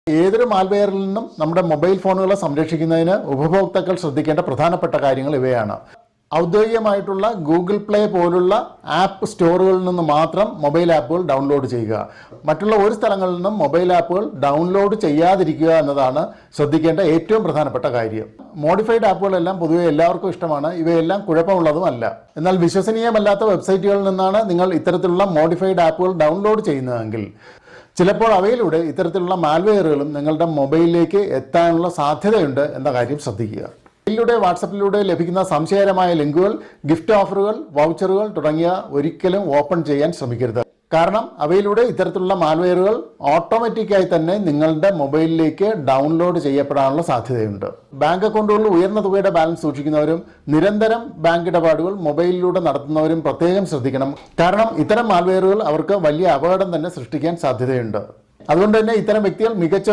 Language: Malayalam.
ഏതൊരു മാൽവെയറിൽ നിന്നും നമ്മുടെ മൊബൈൽ ഫോണുകളെ സംരക്ഷിക്കുന്നതിന് ഉപഭോക്താക്കൾ ശ്രദ്ധിക്കേണ്ട പ്രധാനപ്പെട്ട കാര്യങ്ങൾ ഇവയാണ്. ഔദ്യോഗികമായിട്ടുള്ള ഗൂഗിൾ പ്ലേ പോലുള്ള ആപ്പ് സ്റ്റോറുകളിൽ നിന്ന് മാത്രം മൊബൈൽ ആപ്പുകൾ ഡൗൺലോഡ് ചെയ്യുക. മറ്റുള്ള ഒരു സ്ഥലങ്ങളിൽ നിന്നും മൊബൈൽ ആപ്പുകൾ ഡൗൺലോഡ് ചെയ്യാതിരിക്കുക എന്നതാണ് ശ്രദ്ധിക്കേണ്ട ഏറ്റവും പ്രധാനപ്പെട്ട കാര്യം. മോഡിഫൈഡ് ആപ്പുകളെല്ലാം പൊതുവെ എല്ലാവർക്കും ഇഷ്ടമാണ്. ഇവയെല്ലാം കുഴപ്പമുള്ളതുമല്ല. എന്നാൽ വിശ്വസനീയമല്ലാത്ത വെബ്സൈറ്റുകളിൽ നിന്നാണ് നിങ്ങൾ ഇത്തരത്തിലുള്ള മോഡിഫൈഡ് ആപ്പുകൾ ഡൗൺലോഡ് ചെയ്യുന്നതെങ്കിൽ ചിലപ്പോൾ അവയിലൂടെ ഇത്തരത്തിലുള്ള മാൽവെയറുകളും നിങ്ങളുടെ മൊബൈലിലേക്ക് എത്താനുള്ള സാധ്യതയുണ്ട് എന്ന കാര്യം ശ്രദ്ധിക്കുക. മെയിലിലൂടെ വാട്സപ്പിലൂടെ ലഭിക്കുന്ന സംശയകരമായ ലിങ്കുകൾ, ഗിഫ്റ്റ് ഓഫറുകൾ, വൗച്ചറുകൾ തുടങ്ങിയ ഒരിക്കലും ഓപ്പൺ ചെയ്യാൻ ശ്രമിക്കരുത്. കാരണം അവയിലൂടെ ഇത്തരത്തിലുള്ള മാൽവെയറുകൾ ഓട്ടോമാറ്റിക്കായി തന്നെ നിങ്ങളുടെ മൊബൈലിലേക്ക് ഡൗൺലോഡ് ചെയ്യപ്പെടാനുള്ള സാധ്യതയുണ്ട്. ബാങ്ക് അക്കൗണ്ടുകളിൽ ഉയർന്ന തുകയുടെ ബാലൻസ് സൂക്ഷിക്കുന്നവരും നിരന്തരം ബാങ്ക് ഇടപാടുകൾ മൊബൈലിലൂടെ നടത്തുന്നവരും പ്രത്യേകം ശ്രദ്ധിക്കണം. കാരണം ഇത്തരം മാൽവെയറുകൾ അവർക്ക് വലിയ അപകടം തന്നെ സൃഷ്ടിക്കാൻ സാധ്യതയുണ്ട്. അതുകൊണ്ട് തന്നെ ഇത്തരം വ്യക്തികൾ മികച്ച